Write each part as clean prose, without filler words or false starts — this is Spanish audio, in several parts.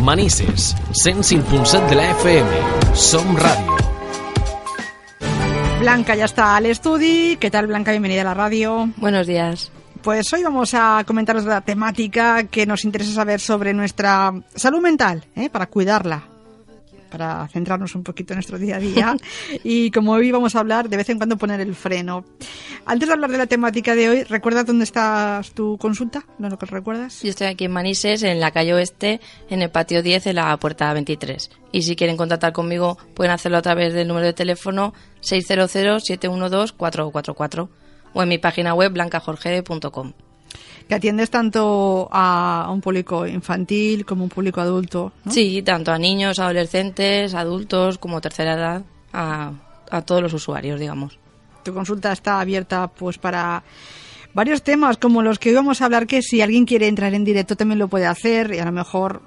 Manises, 105.7 de la FM. Som Ràdio. Blanca ya está al estudio. ¿Qué tal, Blanca? Bienvenida a la radio. Buenos días. Pues hoy vamos a comentaros la temática que nos interesa saber sobre nuestra salud mental, para cuidarla, para centrarnos un poquito en nuestro día a día. Y como hoy vamos a hablar, de vez en cuando poner el freno. Antes de hablar de la temática de hoy, ¿recuerdas dónde está tu consulta? ¿No lo recuerdas? Yo estoy aquí en Manises, en la calle Oeste, en el patio 10, en la puerta 23. Y si quieren contactar conmigo, pueden hacerlo a través del número de teléfono 600-712-444 o en mi página web blancajorge.com. Que atiendes tanto a un público infantil como un público adulto, ¿no? Sí, tanto a niños, adolescentes, adultos, como tercera edad, a todos los usuarios, digamos. Tu consulta está abierta pues para varios temas como los que hoy vamos a hablar, que si alguien quiere entrar en directo también lo puede hacer y a lo mejor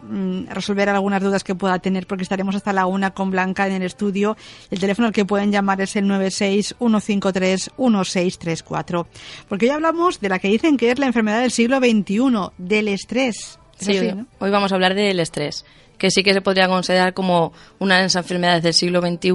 resolver algunas dudas que pueda tener, porque estaremos hasta la 1 con Blanca en el estudio. El teléfono al que pueden llamar es el 96-153-1634. Porque hoy hablamos de la que dicen que es la enfermedad del siglo XXI, del estrés. Sí, así, ¿no? Hoy vamos a hablar del estrés, que sí que se podría considerar como una de las enfermedades del siglo XXI,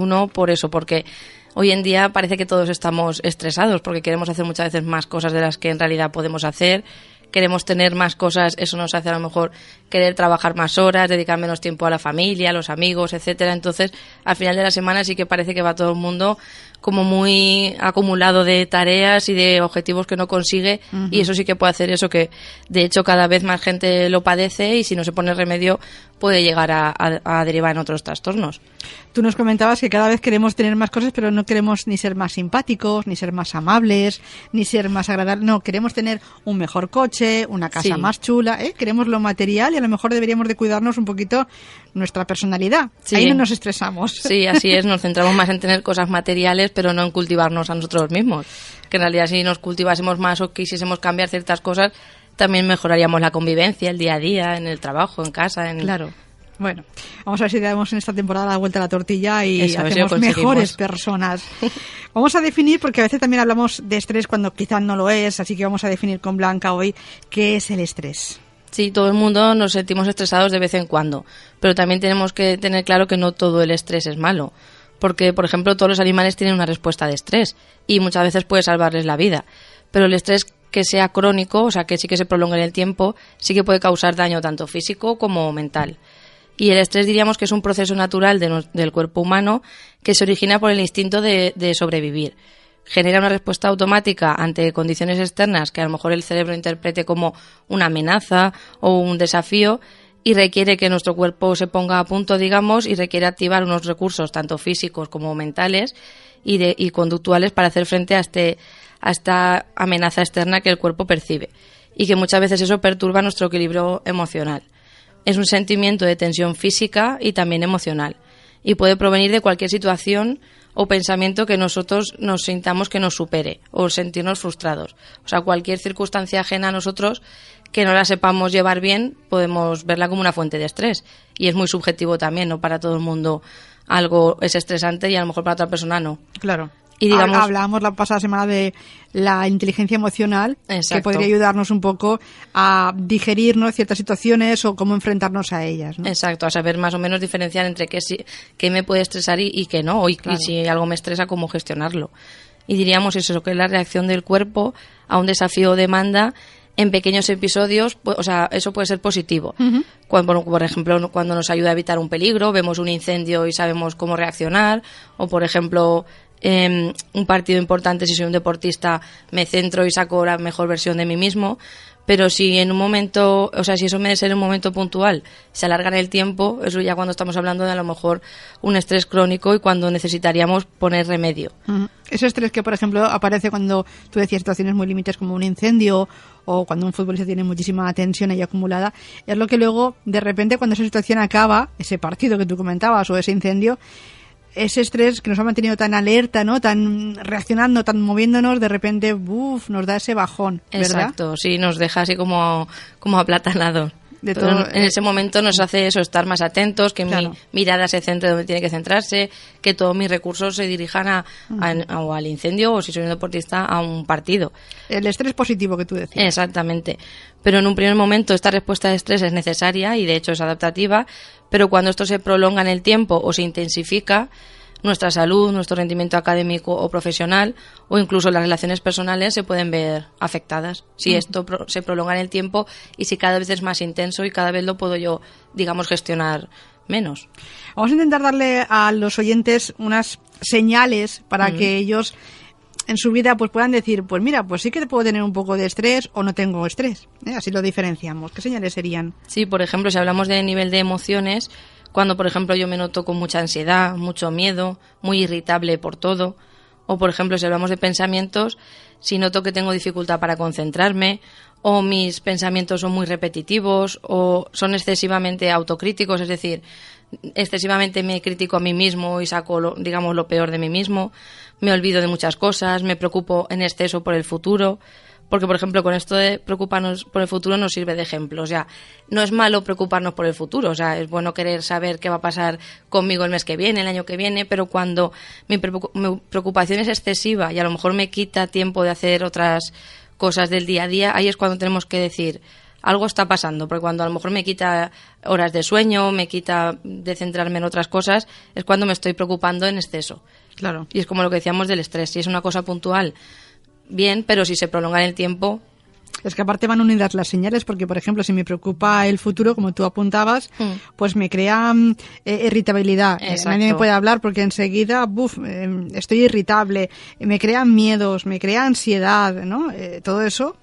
porque hoy en día parece que todos estamos estresados porque queremos hacer muchas veces más cosas de las que en realidad podemos hacer. Queremos tener más cosas, eso nos hace a lo mejor querer trabajar más horas, dedicar menos tiempo a la familia, a los amigos, etcétera. Entonces, al final de la semana sí que parece que va todo el mundo como muy acumulado de tareas y de objetivos que no consigue. Uh-huh. Y eso sí que puede hacer eso, que de hecho cada vez más gente lo padece y si no se pone remedio puede llegar a derivar en otros trastornos. Tú nos comentabas que cada vez queremos tener más cosas, pero no queremos ni ser más simpáticos, ni ser más amables, ni ser más agradables. No, queremos tener un mejor coche, una casa más chula, queremos lo material y a lo mejor deberíamos de cuidarnos un poquito nuestra personalidad. Sí. Ahí no nos estresamos. Sí, así es, nos centramos más en tener cosas materiales, pero no en cultivarnos a nosotros mismos. Que en realidad si nos cultivásemos más o quisiésemos cambiar ciertas cosas, también mejoraríamos la convivencia, el día a día, en el trabajo, en casa. Claro. Bueno, vamos a ver si damos en esta temporada la vuelta a la tortilla y hacemos mejores personas. Vamos a definir, porque a veces también hablamos de estrés cuando quizás no lo es, así que vamos a definir con Blanca hoy qué es el estrés. Sí, todo el mundo nos sentimos estresados de vez en cuando, pero también tenemos que tener claro que no todo el estrés es malo. Porque, por ejemplo, todos los animales tienen una respuesta de estrés y muchas veces puede salvarles la vida. Pero el estrés que sea crónico, o sea, que sí que se prolongue en el tiempo, sí que puede causar daño tanto físico como mental. Y el estrés diríamos que es un proceso natural del cuerpo humano que se origina por el instinto de sobrevivir. Genera una respuesta automática ante condiciones externas que a lo mejor el cerebro interprete como una amenaza o un desafío y requiere que nuestro cuerpo se ponga a punto, digamos, y requiere activar unos recursos tanto físicos como mentales y conductuales para hacer frente a esta amenaza externa que el cuerpo percibe y que muchas veces eso perturba nuestro equilibrio emocional. Es un sentimiento de tensión física y también emocional y puede provenir de cualquier situación o pensamiento que nosotros nos sintamos que nos supere o sentirnos frustrados. O sea, cualquier circunstancia ajena a nosotros que no la sepamos llevar bien, podemos verla como una fuente de estrés. Y es muy subjetivo también, ¿no? Para todo el mundo algo es estresante y a lo mejor para otra persona no. Claro. Y digamos, hablábamos la pasada semana de la inteligencia emocional. Exacto. Que podría ayudarnos un poco a digerirnos ciertas situaciones o cómo enfrentarnos a ellas, ¿no? Exacto, a saber más o menos diferenciar entre qué me puede estresar y qué no, claro. Y si algo me estresa, cómo gestionarlo. Y diríamos eso, que es la reacción del cuerpo a un desafío o demanda en pequeños episodios, o sea, eso puede ser positivo. Uh-huh. Cuando, por ejemplo, cuando nos ayuda a evitar un peligro, vemos un incendio y sabemos cómo reaccionar, o por ejemplo, un partido importante, si soy un deportista, me centro y saco la mejor versión de mí mismo. Pero si en un momento, o sea, si eso me debe ser en un momento puntual, se alarga en el tiempo, eso ya cuando estamos hablando de a lo mejor un estrés crónico y cuando necesitaríamos poner remedio. Uh-huh. Ese estrés que, por ejemplo, aparece cuando tú decías situaciones muy límites como un incendio o cuando un futbolista tiene muchísima tensión ahí acumulada, es lo que luego, de repente, cuando esa situación acaba, ese partido que tú comentabas o ese incendio, ese estrés que nos ha mantenido tan alerta, ¿no? Tan reaccionando, tan moviéndonos, de repente, nos da ese bajón, ¿verdad? Exacto, sí, nos deja así como aplatanado. de Pero todo. en ese momento nos hace eso, estar más atentos, que Claro. mi mirada se centre donde tiene que centrarse, que todos mis recursos se dirijan o al incendio, o si soy un deportista, a un partido. El estrés positivo que tú decías. Exactamente. Pero en un primer momento esta respuesta de estrés es necesaria y de hecho es adaptativa, pero cuando esto se prolonga en el tiempo o se intensifica, nuestra salud, nuestro rendimiento académico o profesional o incluso las relaciones personales se pueden ver afectadas. Si esto se prolonga en el tiempo y si cada vez es más intenso y cada vez lo puedo yo, digamos, gestionar menos. Vamos a intentar darle a los oyentes unas señales para que ellos en su vida pues puedan decir, pues mira, pues sí que puedo tener un poco de estrés o no tengo estrés. Así lo diferenciamos. ¿Qué señales serían? Sí, por ejemplo, si hablamos de nivel de emociones, cuando, por ejemplo, yo me noto con mucha ansiedad, mucho miedo, muy irritable por todo, o, por ejemplo, si hablamos de pensamientos, si noto que tengo dificultad para concentrarme, o mis pensamientos son muy repetitivos, o son excesivamente autocríticos, es decir, excesivamente me critico a mí mismo y saco, digamos, lo peor de mí mismo, me olvido de muchas cosas, me preocupo en exceso por el futuro. Porque, por ejemplo, con esto de preocuparnos por el futuro nos sirve de ejemplo. O sea, no es malo preocuparnos por el futuro. O sea, es bueno querer saber qué va a pasar conmigo el mes que viene, el año que viene, pero cuando mi preocupación es excesiva y a lo mejor me quita tiempo de hacer otras cosas del día a día, ahí es cuando tenemos que decir, algo está pasando. Porque cuando a lo mejor me quita horas de sueño, me quita de centrarme en otras cosas, es cuando me estoy preocupando en exceso. Claro. Y es como lo que decíamos del estrés. Si es una cosa puntual, bien, pero si se prolonga en el tiempo. Es que aparte van unidas las señales porque, por ejemplo, si me preocupa el futuro, como tú apuntabas, pues me crea irritabilidad. Nadie me puede hablar porque enseguida estoy irritable. Me crean miedos, me crea ansiedad, ¿no? Todo eso.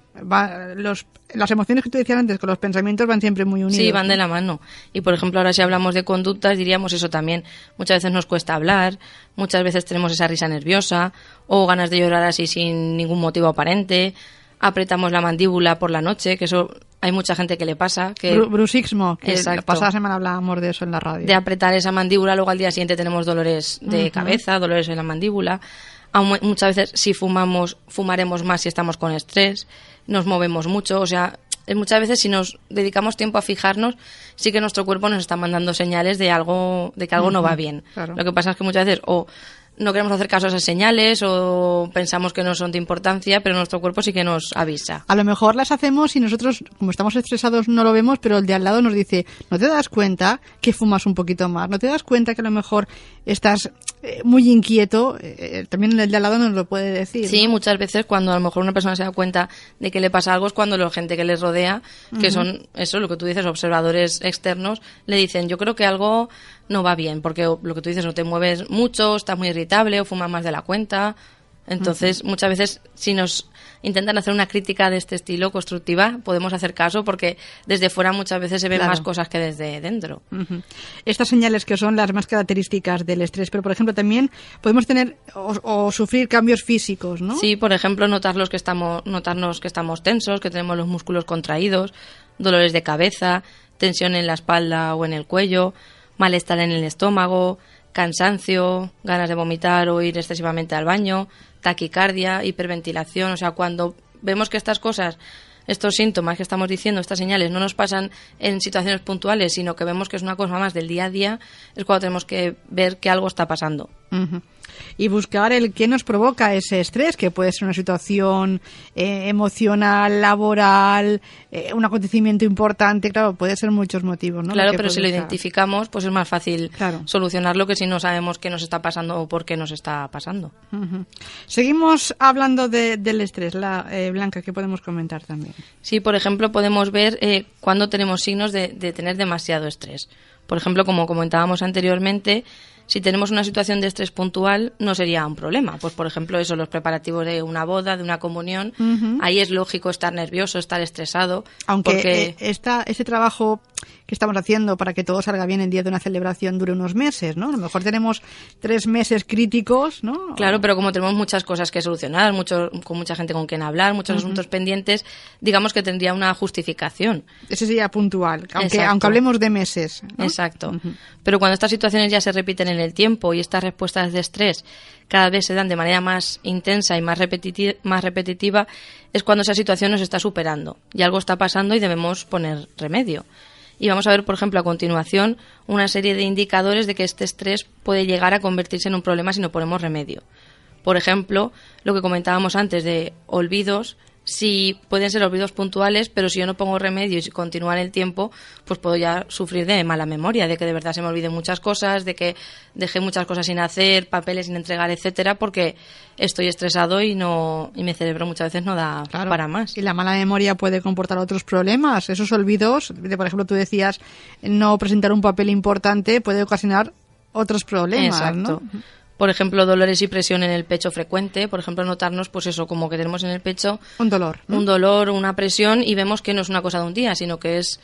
Las emociones que tú decías antes con los pensamientos van siempre muy unidos. Sí, van ¿no? de la mano. Y, por ejemplo, ahora si hablamos de conductas, diríamos eso también. Muchas veces nos cuesta hablar, muchas veces tenemos esa risa nerviosa o ganas de llorar así sin ningún motivo aparente. Apretamos la mandíbula por la noche, que eso hay mucha gente que le pasa. Bruxismo, que Exacto. la pasada semana hablábamos de eso en la radio. De apretar esa mandíbula, luego al día siguiente tenemos dolores de cabeza, dolores en la mandíbula. Muchas veces si fumaremos más si estamos con estrés, nos movemos mucho, o sea, muchas veces si nos dedicamos tiempo a fijarnos, sí que nuestro cuerpo nos está mandando señales de que algo no va bien. Claro. Lo que pasa es que muchas veces o no queremos hacer caso a esas señales o pensamos que no son de importancia, pero nuestro cuerpo sí que nos avisa. A lo mejor las hacemos y nosotros, como estamos estresados, no lo vemos, pero el de al lado nos dice, ¿no te das cuenta que fumas un poquito más? ¿No te das cuenta que a lo mejor estás muy inquieto? También el de al lado nos lo puede decir. Sí, ¿no? muchas veces cuando a lo mejor una persona se da cuenta de que le pasa algo es cuando la gente que les rodea, que son, eso, lo que tú dices, observadores externos, le dicen, yo creo que algo no va bien, porque lo que tú dices, no te mueves mucho, estás muy irritable o fumas más de la cuenta. Entonces, muchas veces, si nos intentan hacer una crítica de este estilo constructiva, podemos hacer caso porque desde fuera muchas veces se ven Claro. más cosas que desde dentro. Estas señales que son las más características del estrés, pero por ejemplo también podemos tener o sufrir cambios físicos, ¿no? Sí, por ejemplo, notarnos que estamos tensos, que tenemos los músculos contraídos, dolores de cabeza, tensión en la espalda o en el cuello, malestar en el estómago, cansancio, ganas de vomitar o ir excesivamente al baño, taquicardia, hiperventilación. O sea, cuando vemos que estas cosas, estos síntomas que estamos diciendo, estas señales, no nos pasan en situaciones puntuales, sino que vemos que es una cosa más del día a día, es cuando tenemos que ver que algo está pasando. Y buscar el qué nos provoca ese estrés, que puede ser una situación emocional, laboral, un acontecimiento importante, claro, puede ser muchos motivos, ¿no? Claro, Que pero si lo produzca. identificamos, pues es más fácil Claro. solucionarlo que si no sabemos qué nos está pasando o por qué nos está pasando. Seguimos hablando del estrés, Blanca, ¿qué podemos comentar también? Sí, por ejemplo, podemos ver cuando tenemos signos de tener demasiado estrés. Por ejemplo, como comentábamos anteriormente, si tenemos una situación de estrés puntual, no sería un problema. Pues, por ejemplo, eso, los preparativos de una boda, de una comunión, ahí es lógico estar nervioso, estar estresado. Aunque porque ese trabajo ¿qué estamos haciendo para que todo salga bien el día de una celebración dure unos meses, ¿no? A lo mejor tenemos 3 meses críticos, ¿no? Claro, pero como tenemos muchas cosas que solucionar, con mucha gente con quien hablar, muchos asuntos pendientes, digamos que tendría una justificación. Ese sería puntual, aunque hablemos de meses, ¿no? Exacto. Pero cuando estas situaciones ya se repiten en el tiempo y estas respuestas de estrés cada vez se dan de manera más intensa y más repetitiva, es cuando esa situación nos está superando y algo está pasando y debemos poner remedio. Y vamos a ver, por ejemplo, a continuación, una serie de indicadores de que este estrés puede llegar a convertirse en un problema si no ponemos remedio. Por ejemplo, lo que comentábamos antes de olvidos, si pueden ser olvidos puntuales, pero si yo no pongo remedio y si continúa en el tiempo, pues puedo ya sufrir de mala memoria, de que de verdad se me olviden muchas cosas, de que dejé muchas cosas sin hacer, papeles sin entregar, etcétera, porque estoy estresado y mi cerebro muchas veces no da para más. Y la mala memoria puede comportar otros problemas. Esos olvidos, por ejemplo, tú decías, no presentar un papel importante puede ocasionar otros problemas, exacto, ¿no? Por ejemplo, dolores y presión en el pecho frecuente. Por ejemplo, notarnos, pues eso, como que tenemos en el pecho un dolor, ¿no? Un dolor, una presión, y vemos que no es una cosa de un día, sino que es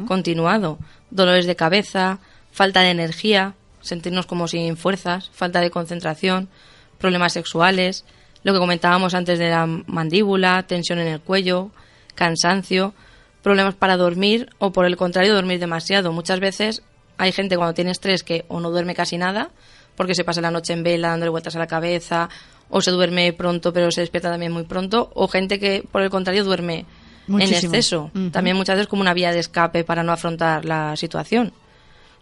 continuado. Dolores de cabeza, falta de energía, sentirnos como sin fuerzas, falta de concentración, problemas sexuales, lo que comentábamos antes de la mandíbula, tensión en el cuello, cansancio, problemas para dormir o, por el contrario, dormir demasiado. Muchas veces hay gente cuando tiene estrés que o no duerme casi nada, porque se pasa la noche en vela dándole vueltas a la cabeza, o se duerme pronto pero se despierta también muy pronto, o gente que por el contrario duerme muchísimo, en exceso, también muchas veces como una vía de escape para no afrontar la situación.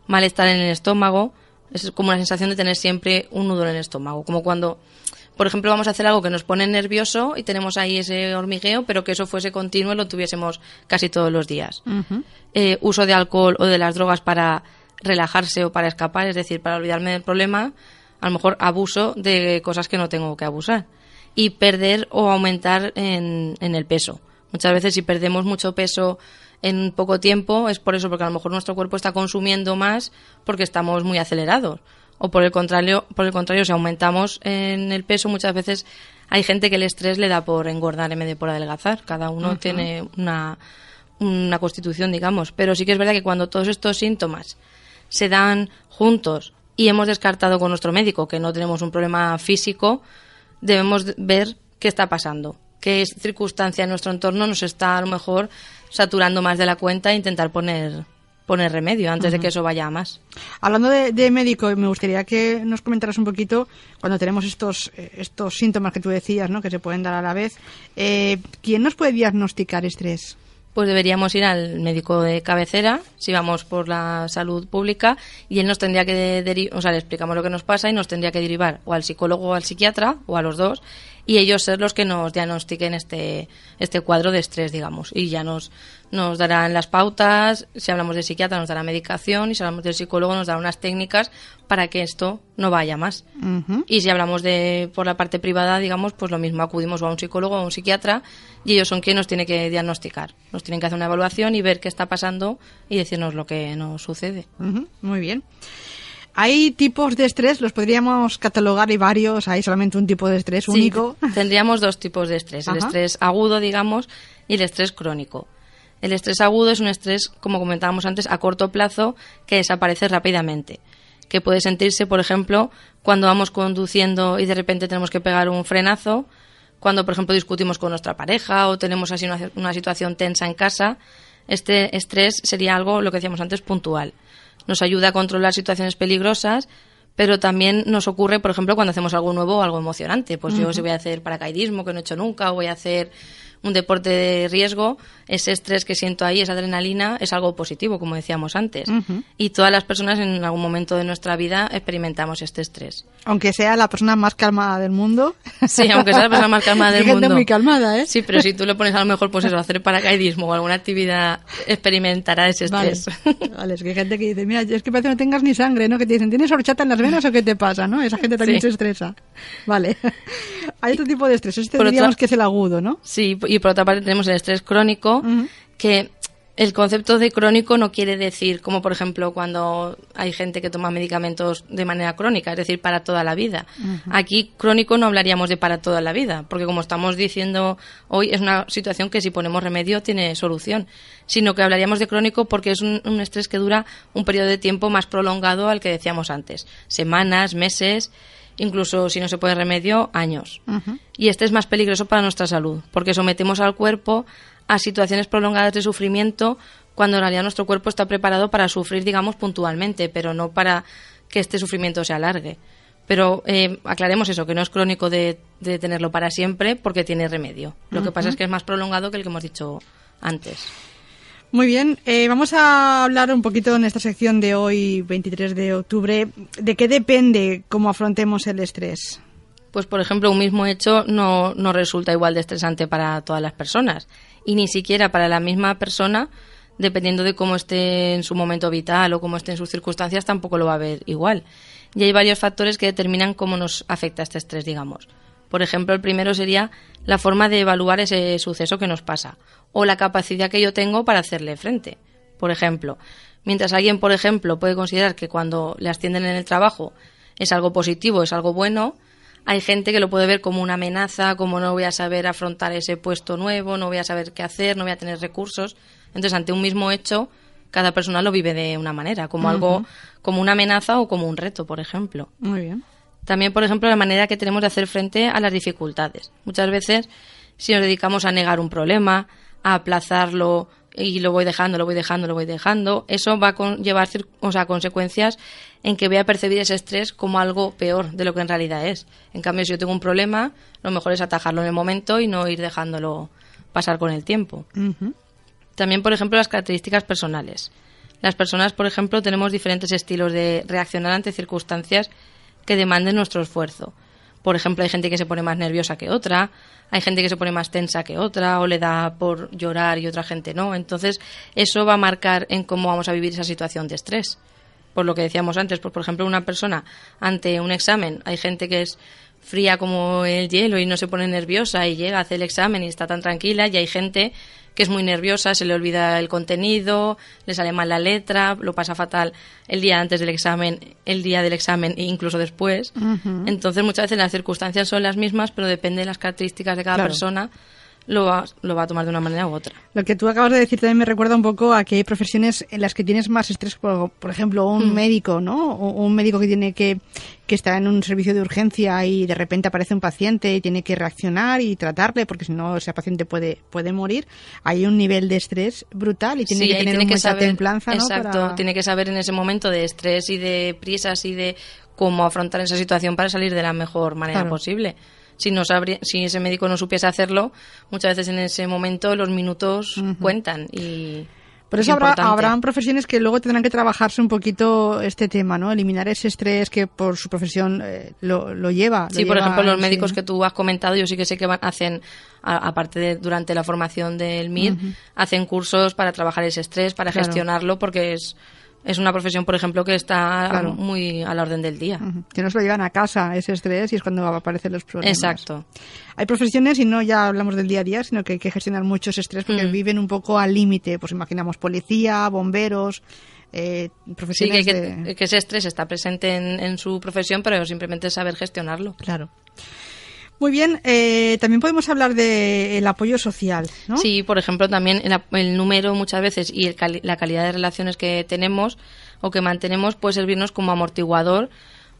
Malestar en el estómago, es como una sensación de tener siempre un nudo en el estómago, como cuando, por ejemplo, vamos a hacer algo que nos pone nervioso y tenemos ahí ese hormigueo, pero que eso fuese continuo y lo tuviésemos casi todos los días. Uso de alcohol o de las drogas para relajarse o para escapar, es decir, para olvidarme del problema, a lo mejor abuso de cosas que no tengo que abusar. Y perder o aumentar en el peso. Muchas veces si perdemos mucho peso en poco tiempo es por eso, porque a lo mejor nuestro cuerpo está consumiendo más porque estamos muy acelerados. O por el contrario, si aumentamos en el peso, muchas veces hay gente que el estrés le da por engordar en vez de por adelgazar. Cada uno tiene una constitución, digamos. Pero sí que es verdad que cuando todos estos síntomas se dan juntos y hemos descartado con nuestro médico que no tenemos un problema físico, debemos ver qué está pasando, qué circunstancia en nuestro entorno nos está a lo mejor saturando más de la cuenta e intentar poner remedio antes de que eso vaya a más. Hablando de médico, me gustaría que nos comentaras un poquito, cuando tenemos estos síntomas que tú decías, ¿no?, que se pueden dar a la vez, ¿quién nos puede diagnosticar estrés? Pues deberíamos ir al médico de cabecera, si vamos por la salud pública, y él nos tendría que le explicamos lo que nos pasa y nos tendría que derivar o al psicólogo o al psiquiatra, o a los dos, y ellos ser los que nos diagnostiquen este cuadro de estrés, digamos, y ya nos darán las pautas. Si hablamos de psiquiatra nos dará medicación, y si hablamos del psicólogo nos dará unas técnicas para que esto no vaya más. Y si hablamos por la parte privada, digamos, pues lo mismo, acudimos a un psicólogo o a un psiquiatra, y ellos son quienes nos tienen que diagnosticar, nos tienen que hacer una evaluación y ver qué está pasando y decirnos lo que nos sucede. Muy bien. ¿Hay tipos de estrés? ¿Los podríamos catalogar? ¿Hay varios? ¿Hay solamente un tipo de estrés único? Sí, tendríamos 2 tipos de estrés. El estrés agudo, digamos, y el estrés crónico. El estrés agudo es un estrés, como comentábamos antes, a corto plazo, que desaparece rápidamente. Que puede sentirse, por ejemplo, cuando vamos conduciendo y de repente tenemos que pegar un frenazo, cuando, por ejemplo, discutimos con nuestra pareja o tenemos así una situación tensa en casa. Este estrés sería algo, lo que decíamos antes, puntual. Nos ayuda a controlar situaciones peligrosas, pero también nos ocurre, por ejemplo, cuando hacemos algo nuevo o algo emocionante. Pues yo si voy a hacer paracaidismo, que no he hecho nunca, o voy a hacer un deporte de riesgo, ese estrés que siento ahí, esa adrenalina, es algo positivo, como decíamos antes. Y todas las personas en algún momento de nuestra vida experimentamos este estrés. Aunque sea la persona más calmada del mundo. Sí, aunque sea la persona más calmada del mundo. Hay gente muy calmada, ¿eh? Sí, pero si tú le pones a lo mejor, pues eso, hacer paracaidismo o alguna actividad, experimentará ese estrés. Vale, es que hay gente que dice, mira, es que parece que no tengas ni sangre, ¿no? Que te dicen, ¿tienes horchata en las venas o qué te pasa, no? Esa gente también se estresa. Vale. Hay otro tipo de estrés. Diríamos que es el agudo, ¿no? Sí, y por otra parte tenemos el estrés crónico, que El concepto de crónico no quiere decir, como por ejemplo cuando hay gente que toma medicamentos de manera crónica, es decir, para toda la vida. Aquí crónico no hablaríamos de para toda la vida, porque como estamos diciendo hoy, es una situación que si ponemos remedio tiene solución, sino que hablaríamos de crónico porque es un estrés que dura un periodo de tiempo más prolongado al que decíamos antes, semanas, meses, incluso si no se pone remedio, años. Y este es más peligroso para nuestra salud, porque sometemos al cuerpo a situaciones prolongadas de sufrimiento cuando en realidad nuestro cuerpo está preparado para sufrir, digamos, puntualmente, pero no para que este sufrimiento se alargue. Pero aclaremos eso, que no es crónico de tenerlo para siempre porque tiene remedio. Lo que pasa es que es más prolongado que el que hemos dicho antes. Muy bien, vamos a hablar un poquito en esta sección de hoy, 23 de octubre, de qué depende cómo afrontemos el estrés. Pues, por ejemplo, un mismo hecho no resulta igual de estresante para todas las personas y ni siquiera para la misma persona, dependiendo de cómo esté en su momento vital o cómo esté en sus circunstancias, tampoco lo va a ver igual. Y hay varios factores que determinan cómo nos afecta este estrés, digamos. Por ejemplo, el primero sería la forma de evaluar ese suceso que nos pasa o la capacidad que yo tengo para hacerle frente. Por ejemplo, mientras alguien, por ejemplo, puede considerar que cuando le ascienden en el trabajo es algo positivo, es algo bueno, hay gente que lo puede ver como una amenaza, como no voy a saber afrontar ese puesto nuevo, no voy a saber qué hacer, no voy a tener recursos. Entonces, ante un mismo hecho, cada persona lo vive de una manera, como algo, como una amenaza o como un reto, por ejemplo. Muy bien. También, por ejemplo, la manera que tenemos de hacer frente a las dificultades. Muchas veces, si nos dedicamos a negar un problema, a aplazarlo y lo voy dejando, eso va a llevar consecuencias en que voy a percibir ese estrés como algo peor de lo que en realidad es. En cambio, si yo tengo un problema, lo mejor es atajarlo en el momento y no ir dejándolo pasar con el tiempo. También, por ejemplo, las características personales. Las personas, por ejemplo, tenemos diferentes estilos de reaccionar ante circunstancias que demanden nuestro esfuerzo. Por ejemplo, hay gente que se pone más nerviosa que otra, hay gente que se pone más tensa que otra, o le da por llorar y otra gente no. Entonces, eso va a marcar en cómo vamos a vivir esa situación de estrés. Por lo que decíamos antes, pues, por ejemplo, una persona ante un examen, hay gente que es fría como el hielo y no se pone nerviosa y llega, hace el examen y está tan tranquila, y hay gente que es muy nerviosa, se le olvida el contenido, le sale mal la letra, lo pasa fatal el día antes del examen, el día del examen e incluso después. Entonces, muchas veces las circunstancias son las mismas, pero depende de las características de cada persona, lo va a tomar de una manera u otra. Lo que tú acabas de decir también me recuerda un poco a que hay profesiones en las que tienes más estrés, por ejemplo, un médico, ¿no? O un médico que tiene que está en un servicio de urgencia y de repente aparece un paciente y tiene que reaccionar y tratarle, porque si no ese paciente puede morir. Hay un nivel de estrés brutal y tiene que tener mucha templanza, ¿no? Exacto, tiene que saber en ese momento de estrés y de prisas y de cómo afrontar esa situación para salir de la mejor manera posible. Si ese médico no supiese hacerlo, muchas veces en ese momento los minutos cuentan y... Por eso habrán profesiones que luego tendrán que trabajarse un poquito este tema, ¿no? Eliminar ese estrés que por su profesión lo lleva. Sí, por ejemplo, los médicos que tú has comentado, yo sí que sé que hacen, aparte de durante la formación del MIR, hacen cursos para trabajar ese estrés, para gestionarlo, porque es una profesión, por ejemplo, que está muy a la orden del día. Que nos lo llevan a casa, ese estrés, y es cuando aparecen los problemas. Exacto. Hay profesiones, y no ya hablamos del día a día, sino que hay que gestionar mucho ese estrés porque viven un poco al límite. Pues imaginamos policía, bomberos, profesiones que ese estrés está presente en su profesión, pero simplemente saber gestionarlo. Claro. Muy bien, también podemos hablar del apoyo social, ¿no? Sí, por ejemplo, también el número muchas veces y la calidad de relaciones que tenemos o que mantenemos puede servirnos como amortiguador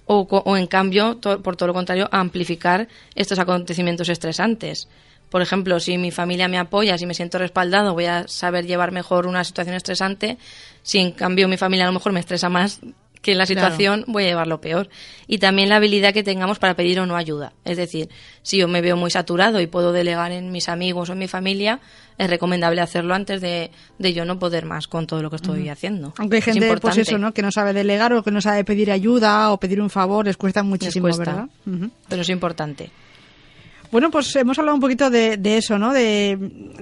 o en cambio, por todo lo contrario, a amplificar estos acontecimientos estresantes. Por ejemplo, si mi familia me apoya, si me siento respaldado, voy a saber llevar mejor una situación estresante. Si en cambio mi familia a lo mejor me estresa más que en la situación, voy a llevarlo peor. Y también la habilidad que tengamos para pedir o no ayuda. Es decir, si yo me veo muy saturado y puedo delegar en mis amigos o en mi familia, es recomendable hacerlo antes de yo no poder más con todo lo que estoy haciendo. Aunque hay gente, pues eso, ¿no?, que no sabe delegar o que no sabe pedir ayuda o pedir un favor, les cuesta muchísimo, ¿verdad? Pero es importante. Bueno, pues hemos hablado un poquito de eso, ¿no? De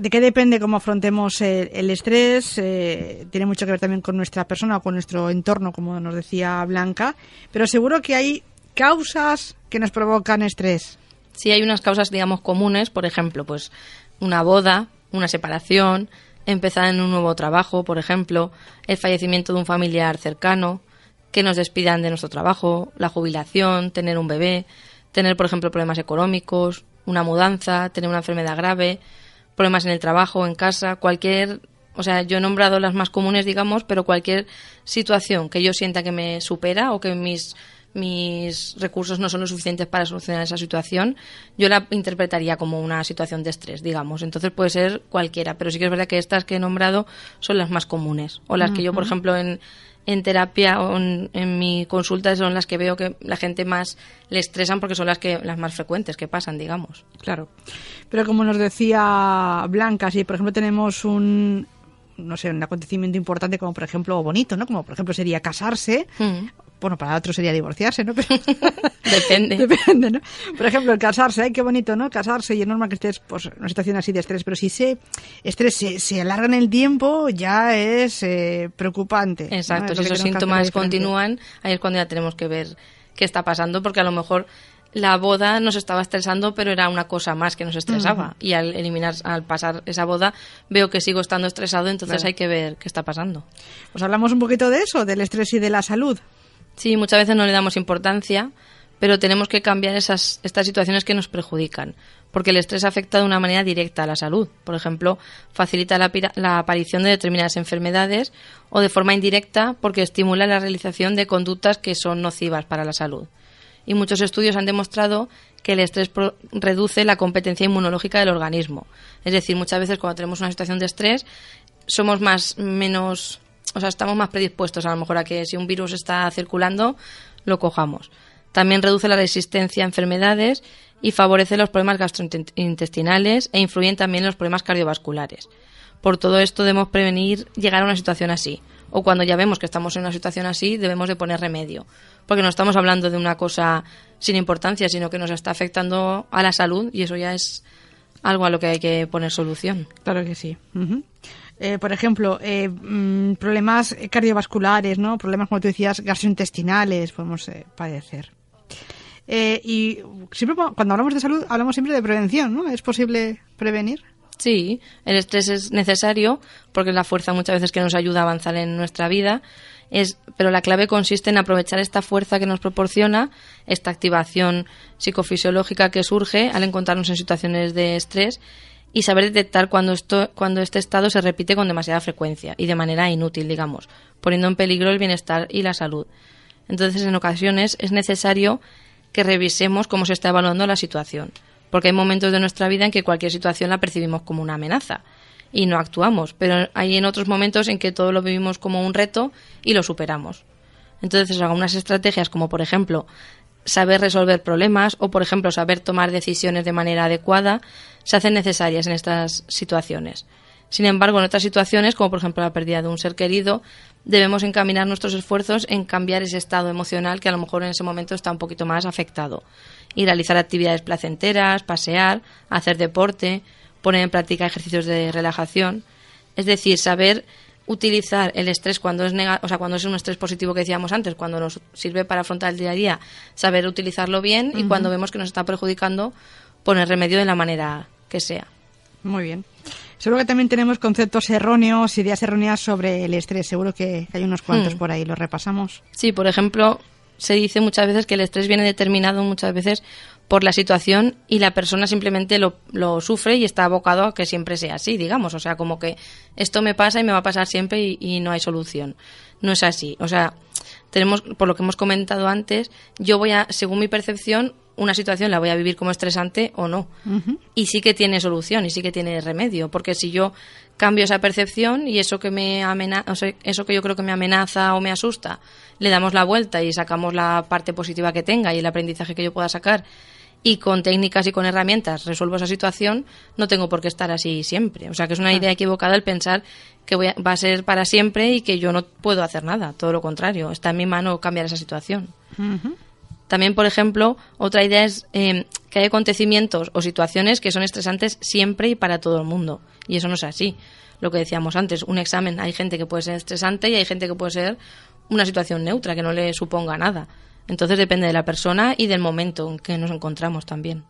qué depende cómo afrontemos el estrés. Tiene mucho que ver también con nuestra persona o con nuestro entorno, como nos decía Blanca. Pero seguro que hay causas que nos provocan estrés. Sí, hay unas causas, digamos, comunes. Por ejemplo, pues una boda, una separación, empezar en un nuevo trabajo, por ejemplo, el fallecimiento de un familiar cercano, que nos despidan de nuestro trabajo, la jubilación, tener un bebé, tener, por ejemplo, problemas económicos, una mudanza, tener una enfermedad grave, problemas en el trabajo, en casa, cualquier... O sea, yo he nombrado las más comunes, digamos, pero cualquier situación que yo sienta que me supera o que mis recursos no son lo suficientes para solucionar esa situación, yo la interpretaría como una situación de estrés, digamos. Entonces puede ser cualquiera, pero sí que es verdad que estas que he nombrado son las más comunes. O las que yo, por ejemplo, en terapia o en mi consulta son las que veo que la gente más le estresan porque son las más frecuentes que pasan, digamos. Claro. Pero como nos decía Blanca, si por ejemplo tenemos un acontecimiento importante como por ejemplo, o bonito, ¿no? Como por ejemplo sería casarse. Bueno, para otros sería divorciarse, ¿no? Pero Depende. Depende, ¿no? Por ejemplo, el casarse, ¡ay, qué bonito!, ¿no? Casarse, y es normal que estés pues, en una situación así de estrés, pero si ese estrés se alarga en el tiempo, ya es preocupante. Exacto, ¿no? si esos síntomas continúan, ahí es cuando ya tenemos que ver qué está pasando, porque a lo mejor la boda nos estaba estresando, pero era una cosa más que nos estresaba. Y al pasar esa boda, veo que sigo estando estresado, entonces hay que ver qué está pasando. Pues hablamos un poquito de eso, del estrés y de la salud. Sí, muchas veces no le damos importancia, pero tenemos que cambiar estas situaciones que nos perjudican, porque el estrés afecta de una manera directa a la salud. Por ejemplo, facilita la aparición de determinadas enfermedades, o de forma indirecta porque estimula la realización de conductas que son nocivas para la salud. Y muchos estudios han demostrado que el estrés reduce la competencia inmunológica del organismo. Es decir, muchas veces cuando tenemos una situación de estrés estamos más predispuestos a lo mejor a que si un virus está circulando lo cojamos. También reduce la resistencia a enfermedades y favorece los problemas gastrointestinales e influyen también en los problemas cardiovasculares. Por todo esto debemos prevenir llegar a una situación así. O cuando ya vemos que estamos en una situación así, debemos de poner remedio. Porque no estamos hablando de una cosa sin importancia, sino que nos está afectando a la salud, y eso ya es algo a lo que hay que poner solución. Claro que sí. Por ejemplo, problemas cardiovasculares, ¿no? Problemas, como tú decías, gastrointestinales podemos padecer. Y siempre cuando hablamos de salud, hablamos siempre de prevención, ¿no? ¿Es posible prevenir? Sí, el estrés es necesario porque es la fuerza muchas veces que nos ayuda a avanzar en nuestra vida, pero la clave consiste en aprovechar esta fuerza que nos proporciona, esta activación psicofisiológica que surge al encontrarnos en situaciones de estrés, y saber detectar cuando este estado se repite con demasiada frecuencia y de manera inútil, digamos, poniendo en peligro el bienestar y la salud. Entonces, en ocasiones es necesario que revisemos cómo se está evaluando la situación, porque hay momentos de nuestra vida en que cualquier situación la percibimos como una amenaza y no actuamos, pero hay en otros momentos en que todo lo vivimos como un reto y lo superamos. Entonces, algunas estrategias como, por ejemplo, saber resolver problemas o, por ejemplo, saber tomar decisiones de manera adecuada, se hacen necesarias en estas situaciones. Sin embargo, en otras situaciones, como por ejemplo la pérdida de un ser querido, debemos encaminar nuestros esfuerzos en cambiar ese estado emocional que a lo mejor en ese momento está un poquito más afectado, y realizar actividades placenteras, pasear, hacer deporte, poner en práctica ejercicios de relajación. Es decir, saber utilizar el estrés cuando es cuando es un estrés positivo que decíamos antes, cuando nos sirve para afrontar el día a día, saber utilizarlo bien, y cuando vemos que nos está perjudicando, poner remedio de la manera que sea. Muy bien. Seguro que también tenemos conceptos erróneos, ideas erróneas sobre el estrés. Seguro que hay unos cuantos por ahí. ¿Los repasamos? Sí, por ejemplo, se dice muchas veces que el estrés viene determinado muchas veces por la situación, y la persona simplemente lo sufre y está abocado a que siempre sea así, digamos. O sea, como que esto me pasa y me va a pasar siempre y no hay solución. No es así. O sea, tenemos, por lo que hemos comentado antes, según mi percepción, una situación la voy a vivir como estresante o no. Y sí que tiene solución y sí que tiene remedio, porque si yo cambio esa percepción y eso que eso que yo creo que me amenaza o me asusta, le damos la vuelta y sacamos la parte positiva que tenga y el aprendizaje que yo pueda sacar, y con técnicas y con herramientas resuelvo esa situación, no tengo por qué estar así siempre. O sea, que es una idea equivocada el pensar que va a ser para siempre y que yo no puedo hacer nada. Todo lo contrario, está en mi mano cambiar esa situación. También, por ejemplo, otra idea es que hay acontecimientos o situaciones que son estresantes siempre y para todo el mundo. Y eso no es así. Lo que decíamos antes, un examen, hay gente que puede ser estresante y hay gente que puede ser una situación neutra, que no le suponga nada. Entonces depende de la persona y del momento en que nos encontramos también.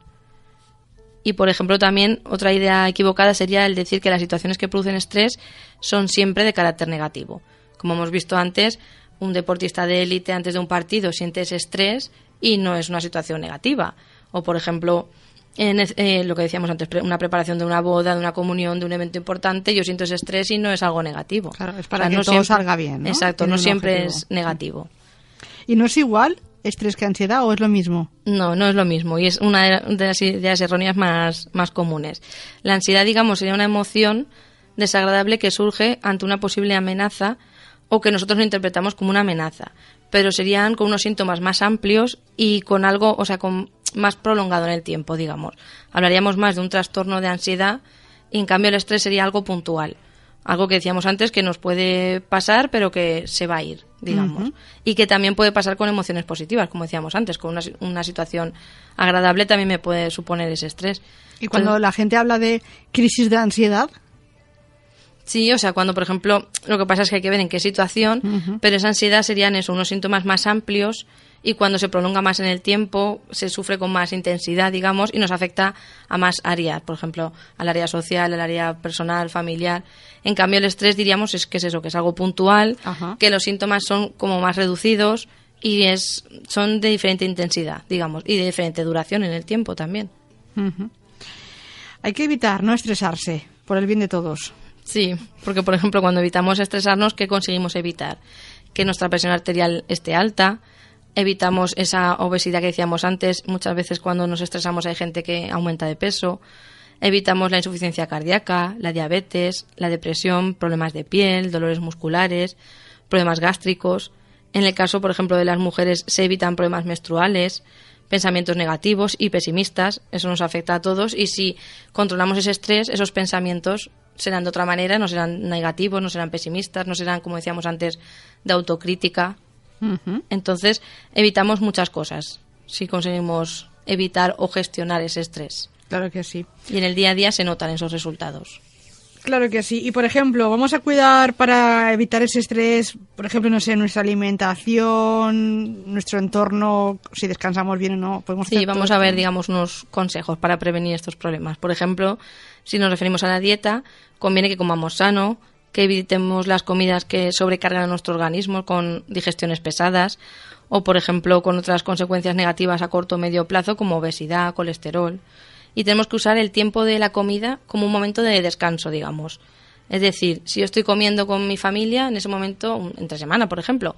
Y, por ejemplo, también otra idea equivocada sería el decir que las situaciones que producen estrés son siempre de carácter negativo. Como hemos visto antes, un deportista de élite antes de un partido siente ese estrés y no es una situación negativa. O, por ejemplo, lo que decíamos antes, una preparación de una boda, de una comunión, de un evento importante, yo siento ese estrés y no es algo negativo. Claro, es para que todo salga bien, ¿no? Exacto, no siempre es negativo. ¿Y no es igual estrés que ansiedad o es lo mismo? No, no es lo mismo y es una de las ideas erróneas más comunes. La ansiedad, digamos, sería una emoción desagradable que surge ante una posible amenaza o que nosotros lo interpretamos como una amenaza, pero serían con unos síntomas más amplios y con algo, o sea, con más prolongado en el tiempo, digamos. Hablaríamos más de un trastorno de ansiedad y en cambio el estrés sería algo puntual. Algo que decíamos antes que nos puede pasar, pero que se va a ir, digamos. Uh-huh. Y que también puede pasar con emociones positivas, como decíamos antes. Con una situación agradable también me puede suponer ese estrés. ¿Y cuando la gente habla de crisis de ansiedad? Sí, o sea, cuando, por ejemplo, lo que pasa es que hay que ver en qué situación, uh-huh. Pero esa ansiedad serían eso, unos síntomas más amplios y cuando se prolonga más en el tiempo se sufre con más intensidad, digamos, y nos afecta a más áreas, por ejemplo, al área social, al área personal, familiar. En cambio, el estrés diríamos es que es eso, que es algo puntual, uh-huh. Que los síntomas son como más reducidos y son de diferente intensidad, digamos, y de diferente duración en el tiempo también. Uh-huh. Hay que evitar no estresarse, por el bien de todos. Sí, porque, por ejemplo, cuando evitamos estresarnos, ¿qué conseguimos evitar? Que nuestra presión arterial esté alta. Evitamos esa obesidad que decíamos antes. Muchas veces cuando nos estresamos hay gente que aumenta de peso. Evitamos la insuficiencia cardíaca, la diabetes, la depresión, problemas de piel, dolores musculares, problemas gástricos. En el caso, por ejemplo, de las mujeres se evitan problemas menstruales, pensamientos negativos y pesimistas. Eso nos afecta a todos y si controlamos ese estrés, esos pensamientos serán de otra manera, no serán negativos, no serán pesimistas, no serán, como decíamos antes, de autocrítica. Uh-huh. Entonces, evitamos muchas cosas si conseguimos evitar o gestionar ese estrés. Claro que sí. Y en el día a día se notan esos resultados. Claro que sí. Y, por ejemplo, vamos a cuidar para evitar ese estrés, por ejemplo, no sé, nuestra alimentación, nuestro entorno, si descansamos bien o no. Sí, vamos a ver, digamos, unos consejos para prevenir estos problemas. Por ejemplo, si nos referimos a la dieta, conviene que comamos sano, que evitemos las comidas que sobrecargan a nuestro organismo con digestiones pesadas o, por ejemplo, con otras consecuencias negativas a corto o medio plazo como obesidad, colesterol. Y tenemos que usar el tiempo de la comida como un momento de descanso, digamos. Es decir, si yo estoy comiendo con mi familia, en ese momento, entre semana, por ejemplo,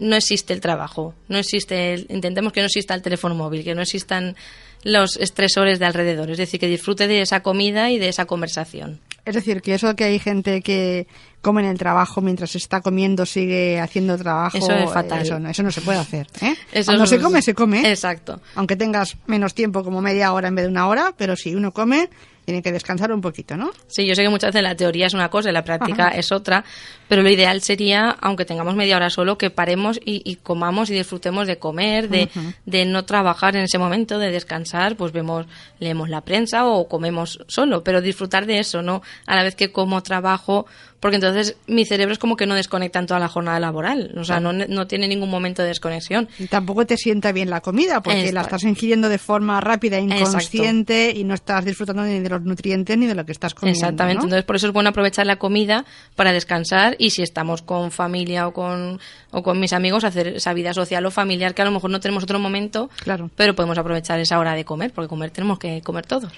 no existe el trabajo, intentemos que no exista el teléfono móvil, que no existan los estresores de alrededor. Es decir, que disfrute de esa comida y de esa conversación. Es decir, que eso que hay gente que come en el trabajo mientras está comiendo sigue haciendo trabajo. Eso es fatal. Eso no se puede hacer. Eso Cuando se come, se come. Exacto. Aunque tengas menos tiempo, como media hora en vez de una hora, pero si uno come, tiene que descansar un poquito, ¿no? Sí, yo sé que muchas veces la teoría es una cosa y la práctica es otra, pero lo ideal sería, aunque tengamos media hora solo, que paremos y comamos y disfrutemos de comer, de no trabajar en ese momento, de descansar, pues leemos la prensa o comemos solo, pero disfrutar de eso, ¿no? A la vez que como trabajo, porque entonces mi cerebro es como que no desconecta en toda la jornada laboral, o sea, no tiene ningún momento de desconexión. Y tampoco te sienta bien la comida, porque la estás ingiriendo de forma rápida e inconsciente. Exacto. Y no estás disfrutando ni de los nutrientes ni de lo que estás comiendo. Exactamente, ¿no? Entonces por eso es bueno aprovechar la comida para descansar y si estamos con familia o con mis amigos, hacer esa vida social o familiar que a lo mejor no tenemos otro momento, claro, pero podemos aprovechar esa hora de comer, porque comer tenemos que comer todos.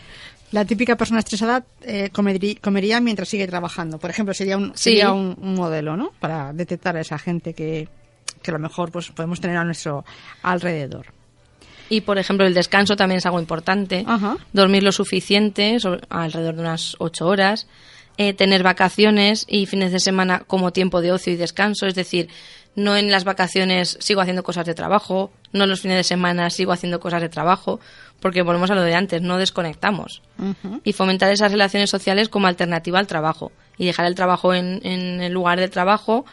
La típica persona estresada comería mientras sigue trabajando. Por ejemplo, sería un modelo, ¿no? Para detectar a esa gente que a lo mejor pues podemos tener a nuestro alrededor. Y, por ejemplo, el descanso también es algo importante. Ajá. Dormir lo suficiente, alrededor de unas 8 horas. Tener vacaciones y fines de semana como tiempo de ocio y descanso. Es decir, no en las vacaciones sigo haciendo cosas de trabajo, no en los fines de semana sigo haciendo cosas de trabajo, porque volvemos a lo de antes, no desconectamos. Uh-huh. Y fomentar esas relaciones sociales como alternativa al trabajo. Y dejar el trabajo en el lugar del trabajo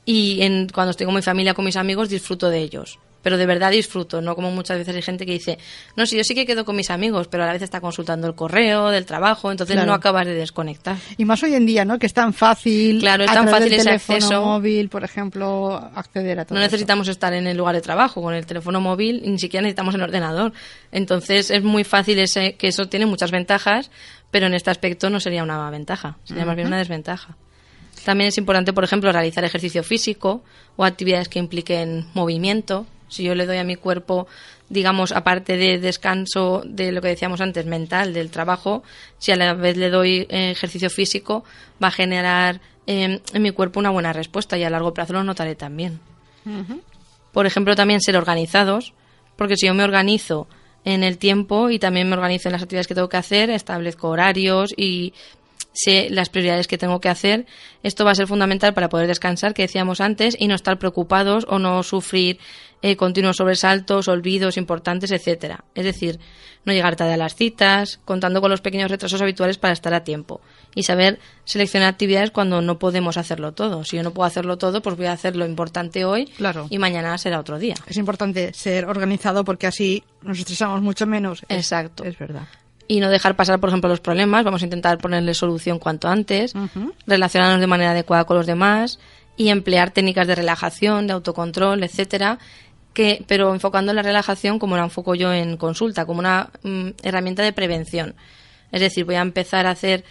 y cuando estoy con mi familia, con mis amigos, disfruto de ellos. pero de verdad disfruto, no como muchas veces hay gente que dice, no, si yo sí que quedo con mis amigos, pero a la vez está consultando el correo del trabajo, entonces Claro. no acabas de desconectar. Y más hoy en día, ¿no? Que es tan fácil, Claro, es a tan través fácil del ese teléfono acceso. móvil, por ejemplo, acceder a todo No eso. necesitamos estar en el lugar de trabajo con el teléfono móvil, ni siquiera necesitamos el ordenador. Entonces es muy fácil que eso tiene muchas ventajas, pero en este aspecto no sería una ventaja, sería más bien una desventaja. También es importante, por ejemplo, realizar ejercicio físico o actividades que impliquen movimiento. Si yo le doy a mi cuerpo, digamos, aparte de descanso de lo que decíamos antes, mental, del trabajo, si a la vez le doy ejercicio físico, va a generar en mi cuerpo una buena respuesta y a largo plazo lo notaré también. Por ejemplo, también ser organizados, porque si yo me organizo en el tiempo y también me organizo en las actividades que tengo que hacer, establezco horarios y sé las prioridades que tengo que hacer, esto va a ser fundamental para poder descansar, que decíamos antes, y no estar preocupados o no sufrir continuos sobresaltos, olvidos importantes, etcétera. Es decir, no llegar tarde a las citas, contando con los pequeños retrasos habituales para estar a tiempo y saber seleccionar actividades cuando no podemos hacerlo todo. Si yo no puedo hacerlo todo, pues voy a hacer lo importante hoy Claro. y mañana será otro día. Es importante ser organizado porque así nos estresamos mucho menos. Exacto. Es verdad. Y no dejar pasar, por ejemplo, los problemas. Vamos a intentar ponerle solución cuanto antes, relacionarnos de manera adecuada con los demás y emplear técnicas de relajación, de autocontrol, etcétera, pero enfocando la relajación como la enfoco yo en consulta, como una herramienta de prevención. Es decir, voy a empezar a hacer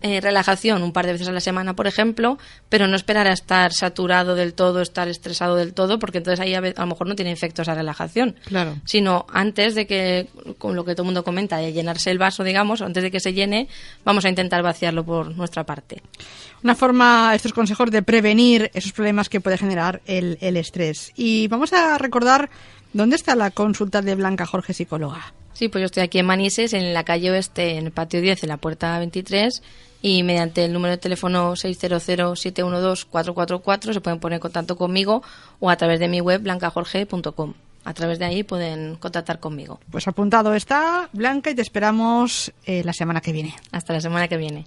relajación un par de veces a la semana, por ejemplo, pero no esperar a estar saturado del todo, estar estresado del todo, porque entonces ahí a lo mejor no tiene efecto esa relajación. Claro. Sino antes de que, con lo que todo el mundo comenta, de llenarse el vaso, digamos, antes de que se llene, vamos a intentar vaciarlo por nuestra parte. Una forma, estos consejos, de prevenir esos problemas que puede generar el estrés. Y vamos a recordar dónde está la consulta de Blanca Jorge, psicóloga. Sí, pues yo estoy aquí en Manises, en la calle Oeste, en el patio 10, en la puerta 23, y mediante el número de teléfono 600-712-444 se pueden poner en contacto conmigo o a través de mi web blancajorge.com. A través de ahí pueden contactar conmigo. Pues apuntado está, Blanca, y te esperamos la semana que viene. Hasta la semana que viene.